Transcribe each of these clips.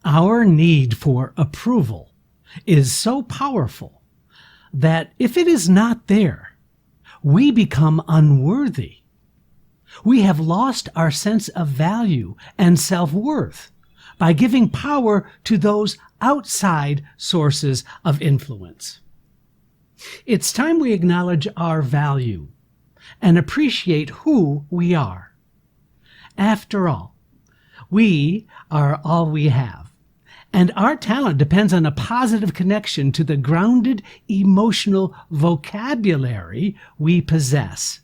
Our need for approval is so powerful that if it is not there, we become unworthy. We have lost our sense of value and self-worth by giving power to those outside sources of influence. It's time we acknowledge our value and appreciate who we are. After all, we are all we have, and our talent depends on a positive connection to the grounded emotional vocabulary we possess.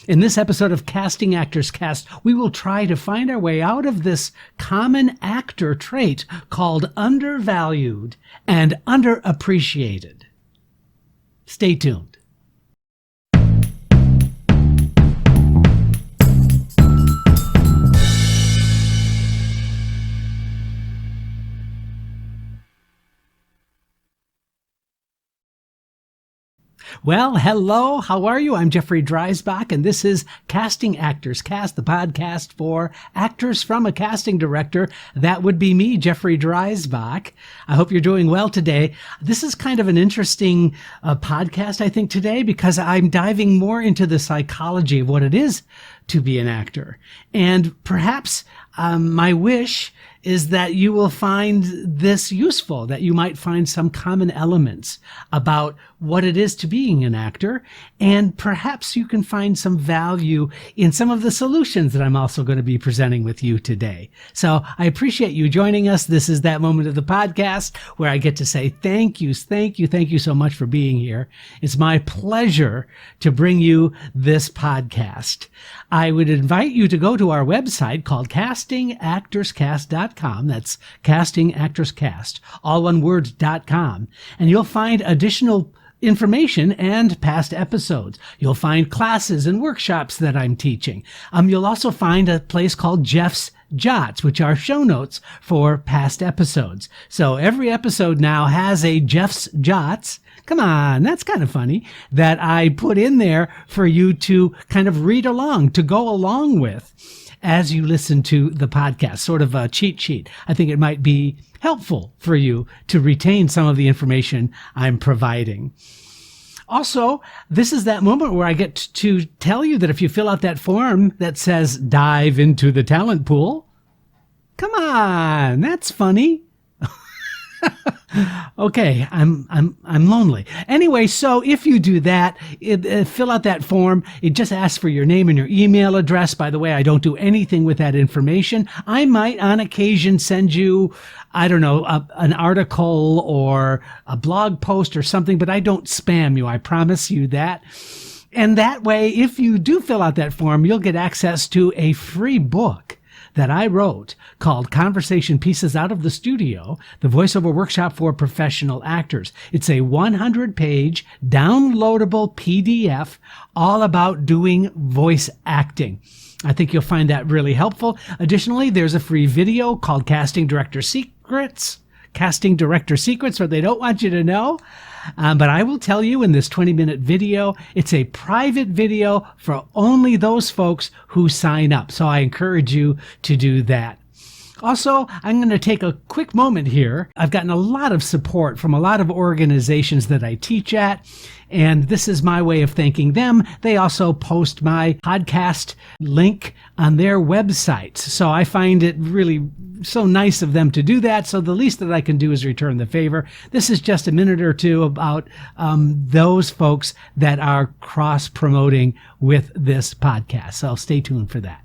In this episode of Casting Actors Cast, we will try to find our way out of this common actor trait called undervalued and underappreciated. Stay tuned. Well, hello, how are you? I'm Jeffrey Dreisbach, and this is Casting Actors Cast, the podcast for actors from a casting director. That would be me, Jeffrey Dreisbach. I hope you're doing well today. This is kind of an interesting podcast, I think, today, because I'm diving more into the psychology of what it is to be an actor. And perhaps my wish is that you will find this useful, that you might find some common elements about what it is to being an actor, and perhaps you can find some value in some of the solutions that I'm also going to be presenting with you today. So I appreciate you joining us. This is that moment of the podcast where I get to say thank you so much for being here. It's my pleasure to bring you this podcast. I would invite you to go to our website called castingactorscast.com. That's castingactorscast, all one word, .com. And you'll find additional information and past episodes. You'll find classes and workshops that I'm teaching. You'll also find a place called Jeff's Jots, which are show notes for past episodes. So every episode now has a Jeff's Jots. Come on, that's kind of funny, that I put in there for you to kind of read along, to go along with as you listen to the podcast, sort of a cheat sheet. I think it might be helpful for you to retain some of the information I'm providing. Also, this is that moment where I get to tell you that if you fill out that form that says dive into the talent pool, come on, that's funny. Okay, I'm lonely. Anyway, so if you do that, fill out that form. It just asks for your name and your email address. By the way, I don't do anything with that information. I might on occasion send you, I don't know, an article or a blog post or something, but I don't spam you. I promise you that. And that way, if you do fill out that form, you'll get access to a free book that I wrote called Conversation Pieces Out of the Studio, the voiceover workshop for professional actors. It's a 100-page downloadable PDF all about doing voice acting. I think you'll find that really helpful. Additionally, there's a free video called Casting Director Secrets, what they don't want you to know. But I will tell you in this 20-minute video, it's a private video for only those folks who sign up. So I encourage you to do that. Also, I'm going to take a quick moment here. I've gotten a lot of support from a lot of organizations that I teach at, and this is my way of thanking them. They also post my podcast link on their websites. So I find it really so nice of them to do that. So the least that I can do is return the favor. This is just a minute or two about those folks that are cross-promoting with this podcast. So stay tuned for that.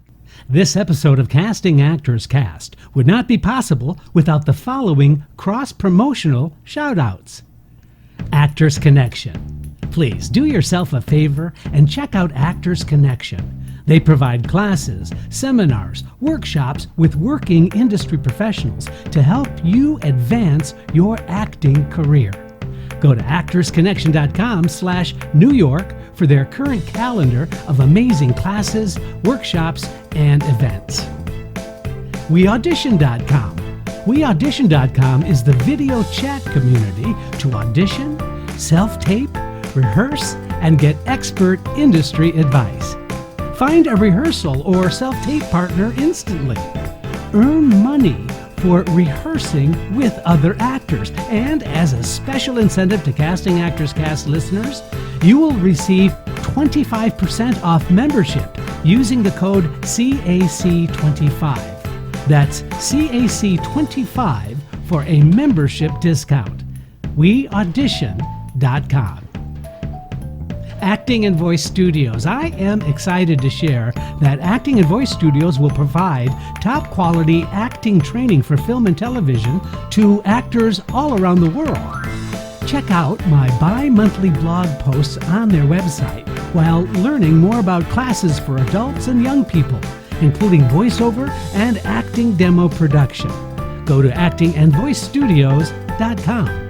This episode of Casting Actors Cast would not be possible without the following cross-promotional shout-outs. Actors Connection. Please do yourself a favor and check out Actors Connection. They provide classes, seminars, workshops with working industry professionals to help you advance your acting career. Go to actorsconnection.com/New York for their current calendar of amazing classes, workshops, and events. WeAudition.com. WeAudition.com is the video chat community to audition, self-tape, rehearse, and get expert industry advice. Find a rehearsal or self-tape partner instantly. Earn money for rehearsing with other actors. And as a special incentive to Casting Actors Cast listeners, you will receive 25% off membership using the code CAC25. That's CAC25 for a membership discount. WeAudition.com. Acting and Voice Studios. I am excited to share that Acting and Voice Studios will provide top quality acting training for film and television to actors all around the world. Check out my bi-monthly blog posts on their website while learning more about classes for adults and young people, including voiceover and acting demo production. Go to actingandvoicestudios.com.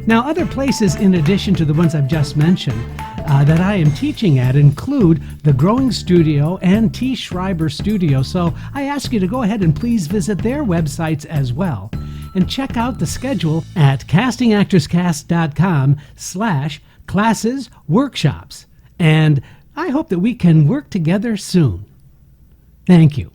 Now, other places in addition to the ones I've just mentioned that I am teaching at include the Growing Studio and T. Schreiber Studio, so I ask you to go ahead and please visit their websites as well, and check out the schedule at castingactorscast.com/classes workshops. And I hope that we can work together soon. Thank you.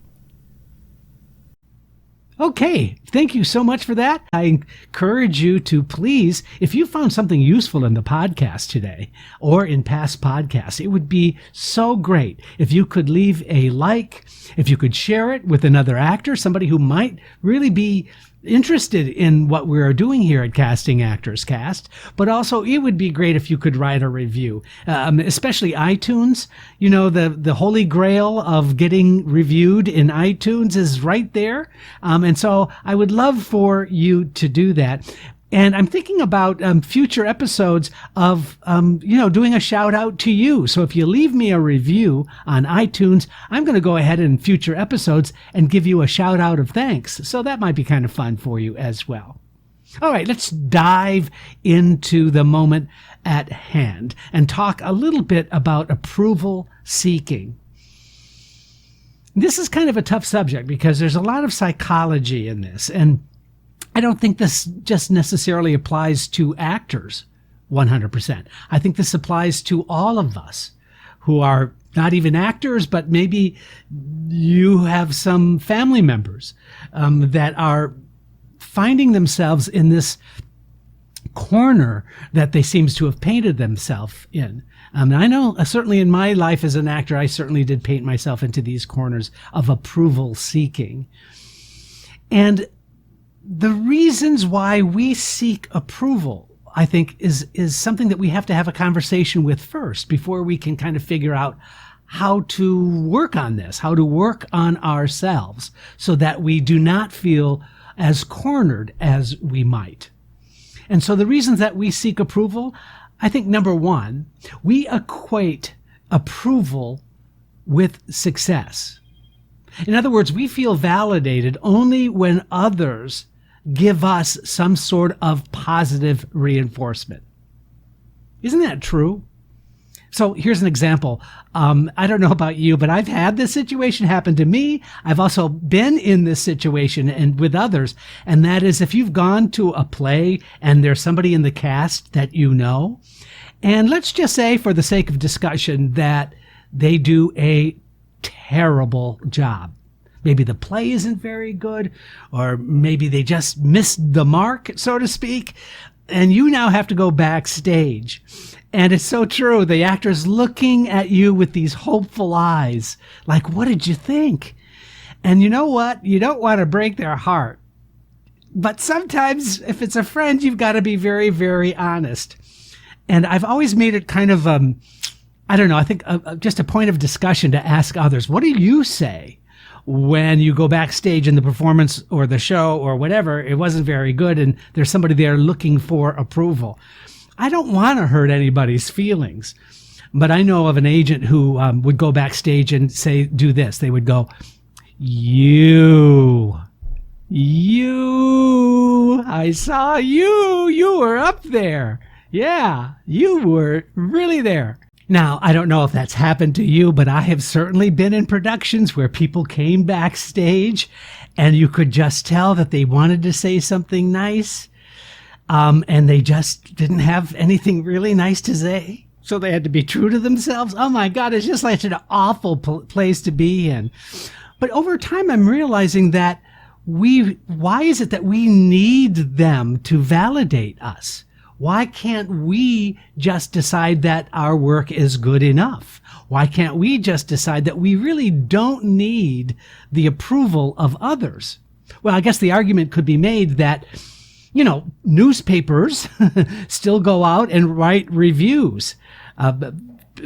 Okay, thank you so much for that. I encourage you to please, if you found something useful in the podcast today or in past podcasts, it would be so great if you could leave a like, if you could share it with another actor, somebody who might really be interested in what we're doing here at Casting Actors Cast, but also it would be great if you could write a review, especially iTunes. You know, the holy grail of getting reviewed in iTunes is right there. And so I would love for you to do that. And I'm thinking about future episodes of, doing a shout out to you. So if you leave me a review on iTunes, I'm going to go ahead in future episodes and give you a shout out of thanks. So that might be kind of fun for you as well. All right, let's dive into the moment at hand and talk a little bit about approval seeking. This is kind of a tough subject because there's a lot of psychology in this, and I don't think this just necessarily applies to actors 100%. I think this applies to all of us who are not even actors, but maybe you have some family members that are finding themselves in this corner that they seems to have painted themselves in. And I know certainly in my life as an actor, I certainly did paint myself into these corners of approval seeking. And the reasons why we seek approval, I think, is something that we have to have a conversation with first before we can kind of figure out how to work on this, how to work on ourselves so that we do not feel as cornered as we might. And so the reasons that we seek approval, I think number one, we equate approval with success. In other words, we feel validated only when others give us some sort of positive reinforcement. Isn't that true? So here's an example. I don't know about you, but I've had this situation happen to me. I've also been in this situation and with others. And that is if you've gone to a play and there's somebody in the cast that you know, and let's just say for the sake of discussion that they do a terrible job. Maybe the play isn't very good, or maybe they just missed the mark, so to speak, and you now have to go backstage. And it's so true. The actor's looking at you with these hopeful eyes, like, what did you think? And you know what? You don't want to break their heart. But sometimes, if it's a friend, you've got to be very, very honest. And I've always made it kind of, I think just a point of discussion to ask others, what do you say when you go backstage in the performance or the show or whatever, it wasn't very good and there's somebody there looking for approval? I don't want to hurt anybody's feelings, but I know of an agent who would go backstage and say, do this. They would go, you, I saw you were up there. Yeah, you were really there. Now, I don't know if that's happened to you, but I have certainly been in productions where people came backstage and you could just tell that they wanted to say something nice, and they just didn't have anything really nice to say. So they had to be true to themselves. Oh my God, it's just like an awful place to be in. But over time, I'm realizing that why is it that we need them to validate us? Why can't we just decide that our work is good enough? Why can't we just decide that we really don't need the approval of others? Well, I guess the argument could be made that, newspapers still go out and write reviews.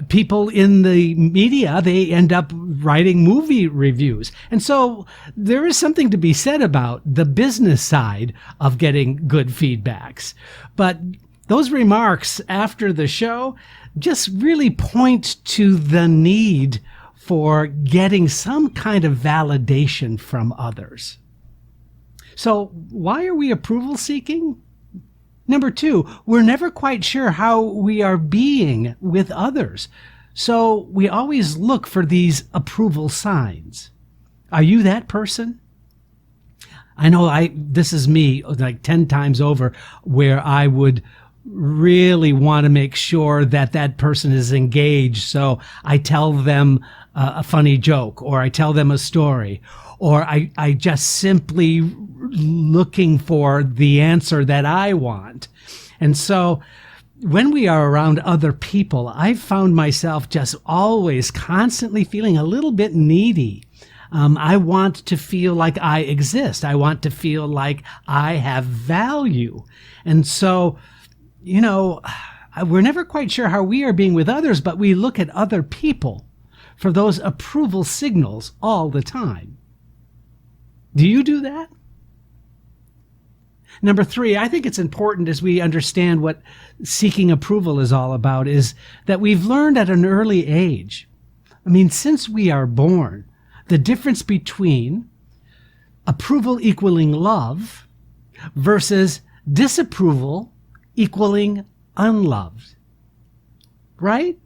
People in the media, they end up writing movie reviews. And so there is something to be said about the business side of getting good feedbacks. But those remarks after the show just really point to the need for getting some kind of validation from others. So why are we approval seeking? Number 2, we're never quite sure how we are being with others. So we always look for these approval signs. Are you that person? I know this is me like 10 times over, where I would really want to make sure that that person is engaged. So I tell them a funny joke, or I tell them a story, or I just simply looking for the answer that I want. And so when we are around other people, I've found myself just always constantly feeling a little bit needy. I want to feel like I exist. I want to feel like I have value. And so, we're never quite sure how we are being with others, but we look at other people for those approval signals all the time. Do you do that? Number 3, I think it's important as we understand what seeking approval is all about, is that we've learned at an early age. Since we are born, the difference between approval equaling love versus disapproval equaling unloved. Right?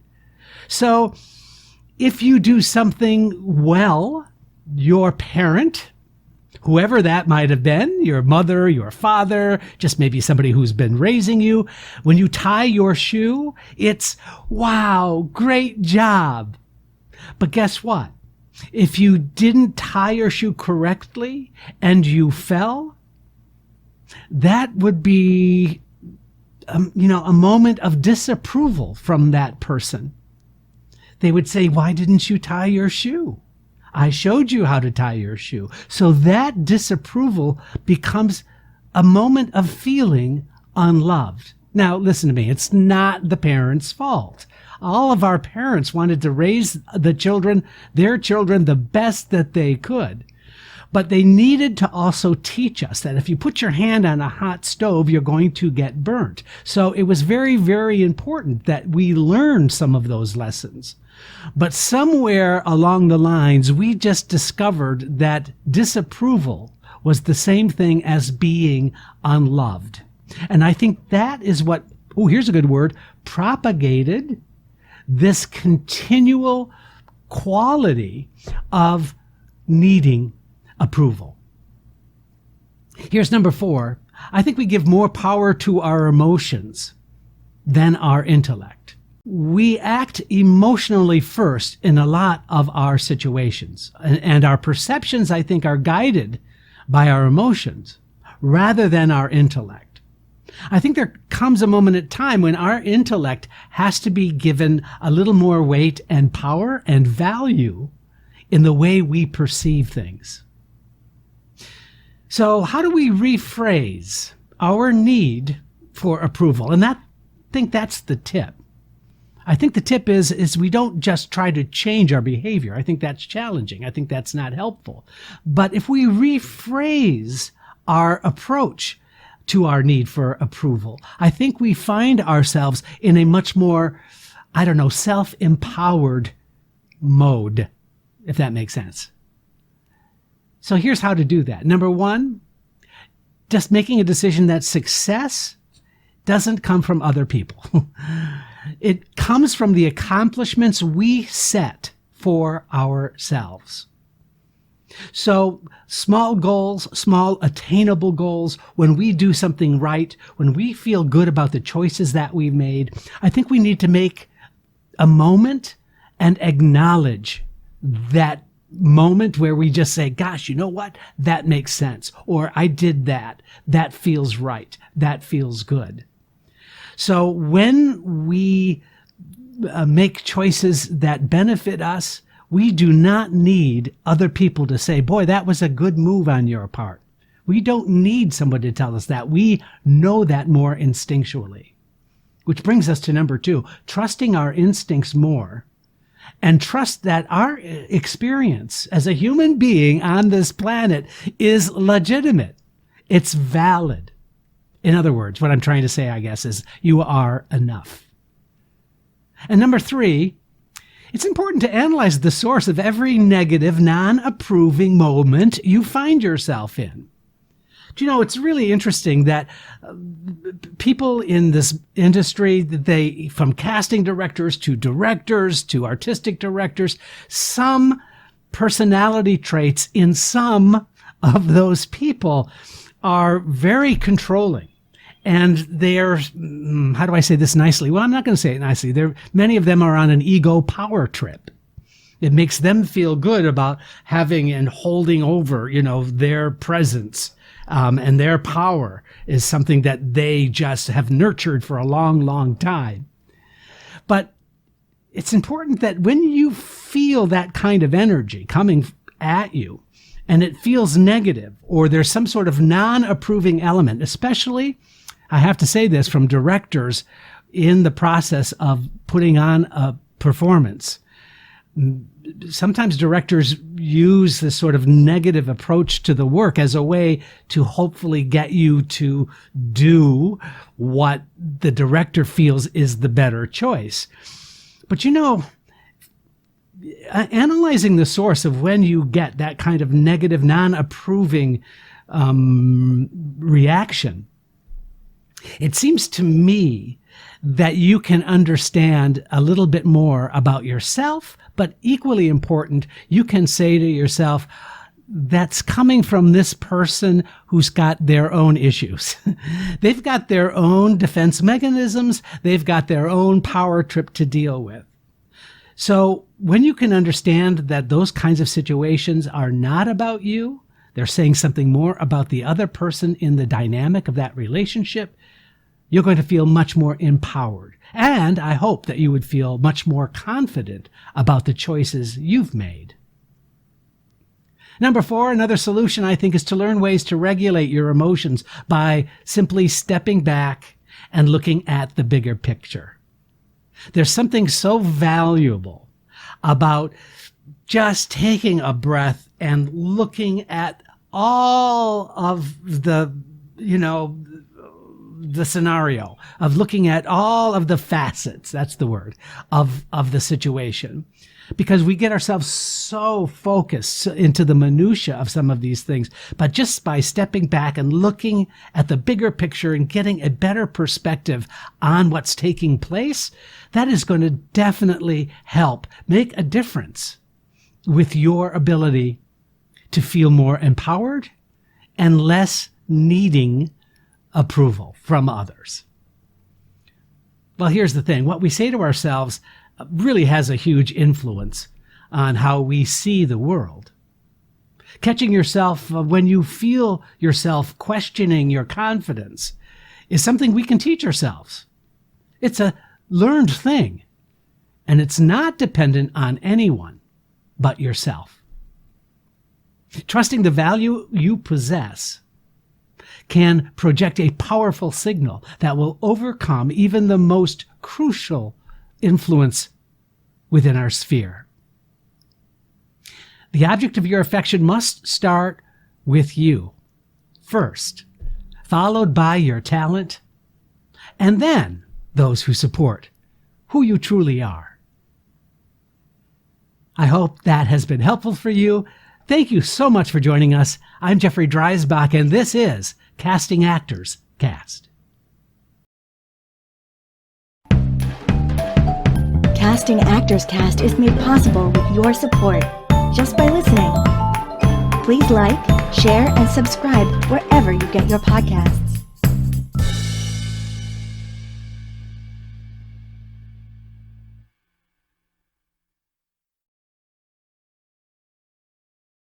So if you do something well, your parent, whoever that might have been, your mother, your father, just maybe somebody who's been raising you, when you tie your shoe, it's, wow, great job. But guess what? If you didn't tie your shoe correctly and you fell, that would be, a moment of disapproval from that person. They would say, why didn't you tie your shoe? I showed you how to tie your shoe. So that disapproval becomes a moment of feeling unloved. Now, listen to me. It's not the parents' fault. All of our parents wanted to raise their children, the best that they could. But they needed to also teach us that if you put your hand on a hot stove, you're going to get burnt. So it was very, very important that we learn some of those lessons. But somewhere along the lines, we just discovered that disapproval was the same thing as being unloved. And I think that is what, here's a good word, propagated this continual quality of needing approval. Here's number 4. I think we give more power to our emotions than our intellect. We act emotionally first in a lot of our situations, and our perceptions, I think, are guided by our emotions rather than our intellect. I think there comes a moment in time when our intellect has to be given a little more weight and power and value in the way we perceive things. So how do we rephrase our need for approval? And I think that's the tip. I think the tip is we don't just try to change our behavior. I think that's challenging. I think that's not helpful. But if we rephrase our approach to our need for approval, I think we find ourselves in a much more, self-empowered mode, if that makes sense. So here's how to do that. Number 1, just making a decision that success doesn't come from other people. It comes from the accomplishments we set for ourselves. So small goals, small attainable goals, when we do something right, when we feel good about the choices that we've made, I think we need to make a moment and acknowledge that moment where we just say, gosh, you know what? That makes sense. Or I did that. That feels right. That feels good. So when we make choices that benefit us, we do not need other people to say, boy, that was a good move on your part. We don't need somebody to tell us that. We know that more instinctually. Which brings us to number 2, trusting our instincts more, and trust that our experience as a human being on this planet is legitimate. It's valid. In other words, what I'm trying to say, I guess, is you are enough. And number 3, it's important to analyze the source of every negative, non-approving moment you find yourself in. Do you know, it's really interesting that people in this industry, from casting directors to artistic directors, some personality traits in some of those people are very controlling. And they're, how do I say this nicely? Well, I'm not going to say it nicely. Many of them are on an ego power trip. It makes them feel good about having and holding over, their presence. And their power is something that they just have nurtured for a long, long time. But it's important that when you feel that kind of energy coming at you, and it feels negative, or there's some sort of non-approving element, especially, I have to say this, from directors in the process of putting on a performance. Sometimes directors use this sort of negative approach to the work as a way to hopefully get you to do what the director feels is the better choice. But analyzing the source of when you get that kind of negative, non-approving reaction, it seems to me that you can understand a little bit more about yourself, but equally important, you can say to yourself, that's coming from this person who's got their own issues. They've got their own defense mechanisms. They've got their own power trip to deal with. So when you can understand that those kinds of situations are not about you, they're saying something more about the other person in the dynamic of that relationship, you're going to feel much more empowered. And I hope that you would feel much more confident about the choices you've made. Number 4, another solution, I think, is to learn ways to regulate your emotions by simply stepping back and looking at the bigger picture. There's something so valuable about just taking a breath and looking at all of the scenario, of looking at all of the facets, that's the word, of the situation. Because we get ourselves so focused into the minutia of some of these things. But just by stepping back and looking at the bigger picture and getting a better perspective on what's taking place, that is going to definitely help make a difference with your ability to feel more empowered and less needing approval from others. Well, here's the thing. What we say to ourselves really has a huge influence on how we see the world. Catching yourself when you feel yourself questioning your confidence is something we can teach ourselves. It's a learned thing, and it's not dependent on anyone but yourself. Trusting the value you possess can project a powerful signal that will overcome even the most crucial influence within our sphere. The object of your affection must start with you first, followed by your talent, and then those who support who you truly are. I hope that has been helpful for you. Thank you so much for joining us. I'm Jeffrey Dreisbach, and this is Casting Actors Cast. Casting Actors Cast is made possible with your support just by listening. Please like, share, and subscribe wherever you get your podcasts.